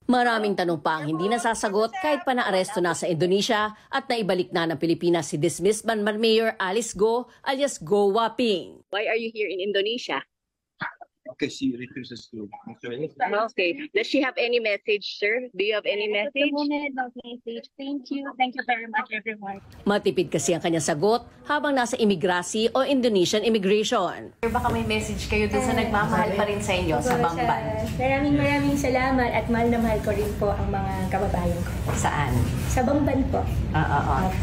Maraming tanong pa ang hindi nasasagot kahit pa naaresto na sa Indonesia at naibalik na ng Pilipinas si dismissed Banban Mayor Alice Go alias Go Waping. Why are you here in Indonesia? Because she refuses to. Okay. Does she have any message, sir? Do you have any At message? the moment, no message. Thank you. Thank you very much, everyone. Matipid kasi ang kanyang sagot habang nasa imigrasi o Indonesian immigration. Baka may message kayo dun sa nagmamahal pa rin sa inyo sa Bamban. Maraming salamat at mahal na mahal ko rin po ang mga kababayan ko. Saan? Sa Bamban po.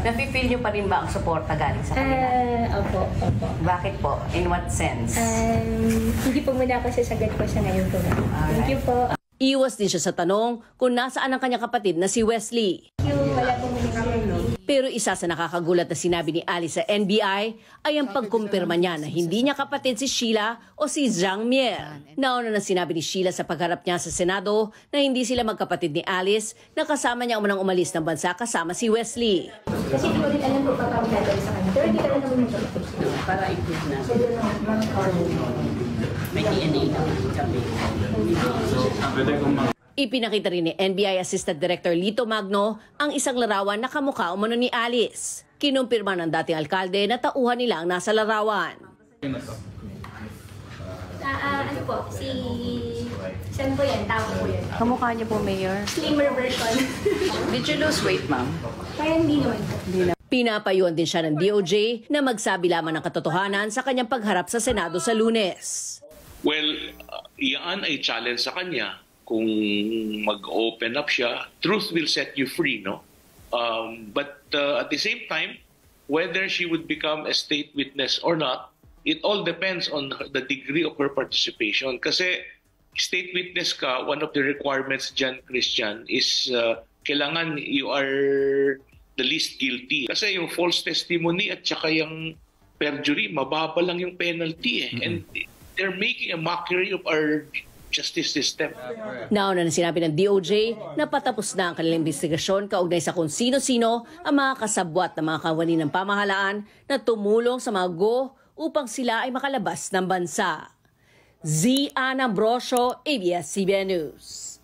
Nafe-feel nyo pa rin ba ang suporta galing sa kanila? Opo. Bakit po? In what sense? Hindi po muna ako sasagot ko sa ngayon po. Thank you po. Iwas din siya sa tanong kung nasaan ang kanyang kapatid na si Wesley. Thank you. Wala pong Pero isa sa nakakagulat na sinabi ni Alice sa NBI ay ang pagkumpirma niya na hindi niya kapatid si Sheila o si Zhang Mier. Nauna na sinabi ni Sheila sa pagharap niya sa Senado na hindi sila magkapatid ni Alice na kasama niya umanang umalis ng bansa kasama si Wesley. Kasi di ko rin alam po papakagagawin sa kanya. Pero hindi ka lang naman yung kapatid. Para i-prove na. May DNA na kami. Ipinakita rin ni NBI Assistant Director Lito Magno ang isang larawan na kamukha umano ni Alice. Kinumpirma ng dating alkalde na tauhan nila ang nasa larawan. Ano po, saan po yan? Tao po yan. Kamukha niyo po, Mayor? Slimmer version. Did you lose weight, ma'am? Parang hindi naman po. Pinapayuhan din siya ng DOJ na magsabi lamang ng katotohanan sa kanyang pagharap sa Senado sa Lunes. Well, iyan ay challenge sa kanya. Kung mag-open up siya, truth will set you free, no? But at the same time, whether she would become a state witness or not, it all depends on the degree of her participation. Kasi state witness ka, one of the requirements dyan, Christian, is kailangan you are the least guilty. Kasi yung false testimony at saka yung perjury, mababa lang yung penalty eh. And they're making a mockery of our justice system. Nauna na sinabi ng DOJ na patapos na ang kanilang investigasyon kaugnay sa kung sino-sino ang mga kasabwat na mga kawani ng pamahalaan na tumulong sa mga Go upang sila ay makalabas ng bansa. Z. Ana Ambrosio, ABS-CBN News.